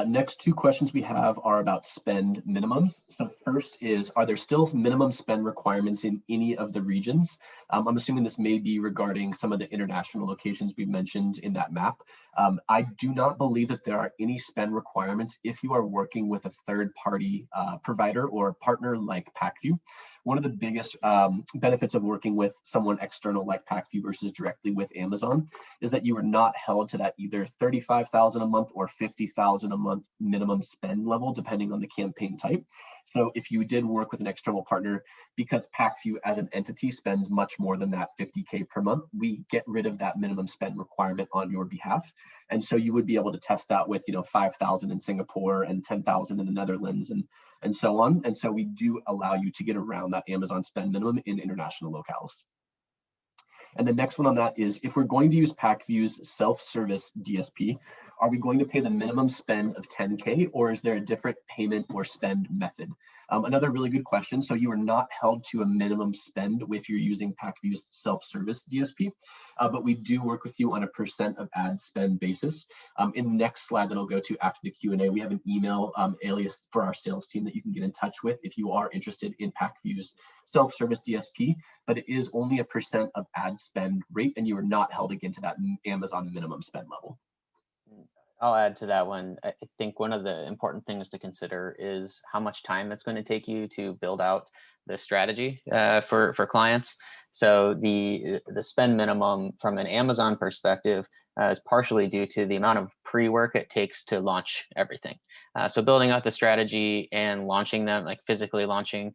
[SPEAKER 1] Next 2 questions we have are about spend minimums. So first is, are there still minimum spend requirements in any of the regions? I'm assuming this may be regarding some of the international locations we mentioned in that map. I do not believe that there are any spend requirements if you are working with a third-party provider or partner like Pacvue. One of the biggest benefits of working with someone external like Pacvue versus directly with Amazon is that you are not held to that either $35,000 a month or $50,000 a month minimum spend level, depending on the campaign type. So if you did work with an external partner, because Pacvue as an entity spends much more than that $50K per month, we get rid of that minimum spend requirement on your behalf. And so you would be able to test that with, 5,000 in Singapore and 10,000 in the Netherlands and so on. And so we do allow you to get around that Amazon spend minimum in international locales. And the next one on that is, if we're going to use Pacvue's self-service DSP, Are we going to pay the minimum spend of 10K, or is there a different payment or spend method? Another really good question. So you are not held to a minimum spend if you're using Pacvue's self-service DSP, but we do work with you on a % of ad spend basis. In the next slide that I'll go to after the Q&A, we have an email alias for our sales team that you can get in touch with if you are interested in Pacvue's self-service DSP, but it is only a % of ad spend rate, and you are not held again to that Amazon minimum spend level.
[SPEAKER 2] I'll add to that one. I think one of the important things to consider is how much time it's going to take you to build out the strategy for clients. So the spend minimum from an Amazon perspective is partially due to the amount of pre-work it takes to launch everything. So building out the strategy and launching them, like physically launching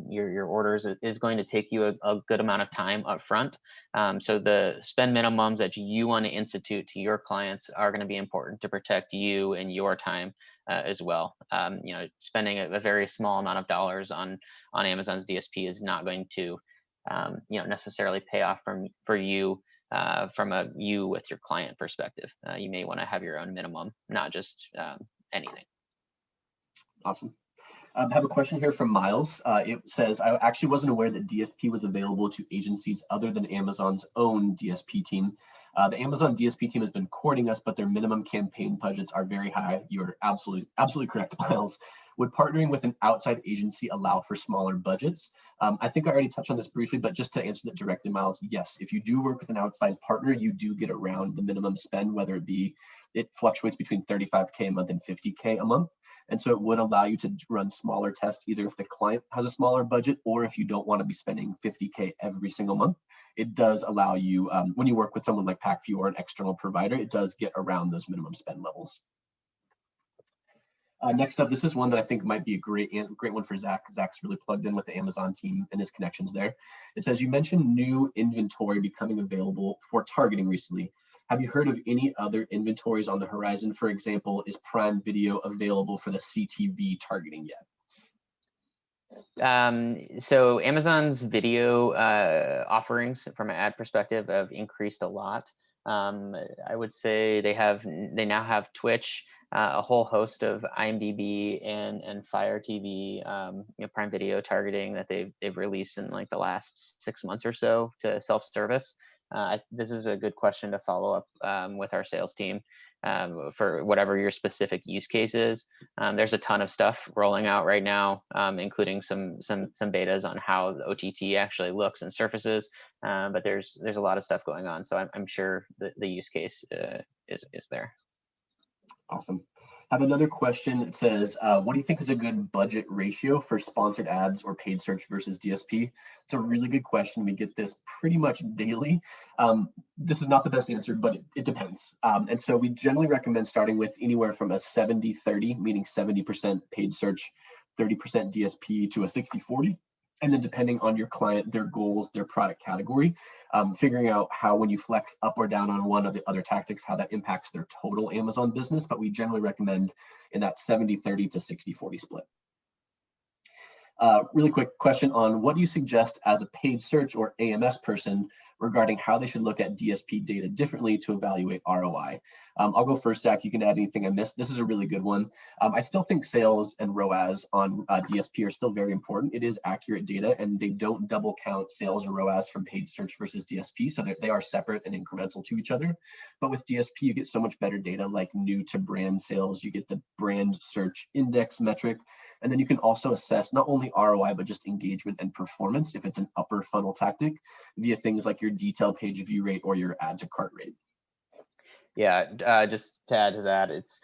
[SPEAKER 2] your orders, is going to take you a good amount of time up front. So the spend minimums that you want to institute to your clients are going to be important to protect you and your time as well. Spending a very small amount of dollars on Amazon's DSP is not going to necessarily pay off for you from a you with your client perspective. You may want to have your own minimum, not just anything.
[SPEAKER 1] Awesome. I have a question here from Miles. It says, I actually wasn't aware that DSP was available to agencies other than Amazon's own DSP team. The Amazon DSP team has been courting us, but their minimum campaign budgets are very high. You're absolutely correct, Miles. Would partnering with an outside agency allow for smaller budgets? I think I already touched on this briefly, but just to answer that directly, Miles, yes. If you do work with an outside partner, you do get around the minimum spend, whether it fluctuates between 35K a month and 50K a month. And so it would allow you to run smaller tests, either if the client has a smaller budget or if you don't want to be spending 50K every single month. It does allow you, when you work with someone like Pacvue or an external provider, it does get around those minimum spend levels. Next up, this is one that I think might be a great one for Zach. Zach's really plugged in with the Amazon team and his connections there. It says, you mentioned new inventory becoming available for targeting recently. Have you heard of any other inventories on the horizon? For example, is Prime Video available for the CTV targeting yet?
[SPEAKER 2] So Amazon's video offerings from an ad perspective have increased a lot. I would say they now have Twitch, a whole host of IMDb and Fire TV, Prime Video targeting that they've released in like the last 6 months or so to self-service. This is a good question to follow up with our sales team for whatever your specific use case is. There's a ton of stuff rolling out right now, including some betas on how the OTT actually looks and surfaces. But there's a lot of stuff going on, so I'm sure the use case is there.
[SPEAKER 1] Awesome. I have another question. It says, what do you think is a good budget ratio for sponsored ads or paid search versus DSP? It's a really good question. We get this pretty much daily. This is not the best answer, but it depends. And so we generally recommend starting with anywhere from a 70-30, meaning 70% paid search, 30% DSP, to a 60-40. And then depending on your client, their goals, their product category, figuring out how, when you flex up or down on one of the other tactics, how that impacts their total Amazon business. But we generally recommend in that 70-30 to 60-40 split. Really quick question on what do you suggest as a paid search or AMS person regarding how they should look at DSP data differently to evaluate ROI? I'll go first, Zach. You can add anything I missed. This is a really good one. I still think sales and ROAS on DSP are still very important. It is accurate data, and they don't double count sales or ROAS from paid search versus DSP, so they are separate and incremental to each other. But with DSP, you get so much better data, like new to brand sales. You get the brand search index metric, and then you can also assess not only ROI, but just engagement and performance if it's an upper funnel tactic via things like your detail page view rate or your add to cart rate.
[SPEAKER 2] Yeah, just to add to that, it's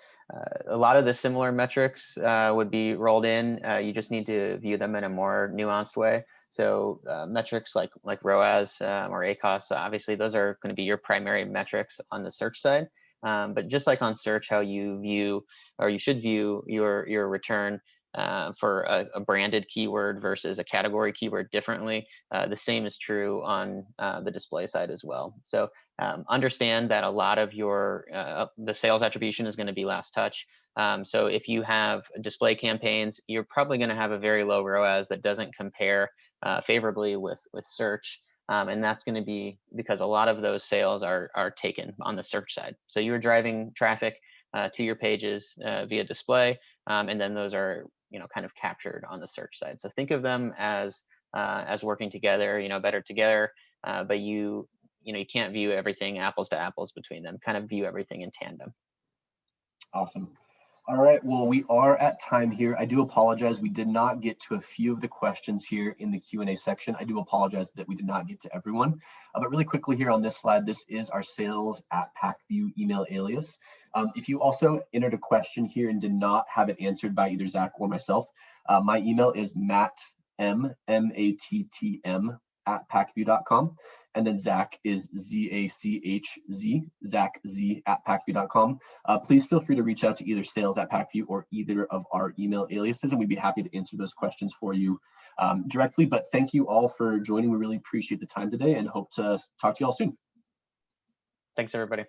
[SPEAKER 2] a lot of the similar metrics would be rolled in. You just need to view them in a more nuanced way. So metrics like ROAS or ACOS, obviously those are going to be your primary metrics on the search side. But just like on search, how you view, or you should view, your return for a branded keyword versus a category keyword differently. The same is true on the display side as well. So understand that a lot of your the sales attribution is going to be last touch. So if you have display campaigns, you're probably going to have a very low ROAS that doesn't compare favorably with search. And that's going to be because a lot of those sales are taken on the search side. So you're driving traffic to your pages via display, and then those are kind of captured on the search side. So think of them as working together, better together. But you can't view everything apples to apples between them. Kind of view everything in tandem.
[SPEAKER 1] Awesome. All right, well, we are at time here. I do apologize. We did not get to a few of the questions here in the Q&A section. I do apologize that we did not get to everyone. But really quickly here on this slide, this is our sales@Pacvue email alias. If you also entered a question here and did not have it answered by either Zach or myself, my email is mattm, M-A-T-T-M, @pacvue.com. And then Zach is Z-A-C-H-Z, Zach Z @pacvue.com. Please feel free to reach out to either sales@Pacvue or either of our email aliases, and we'd be happy to answer those questions for you directly. But thank you all for joining. We really appreciate the time today and hope to talk to you all soon.
[SPEAKER 2] Thanks, everybody.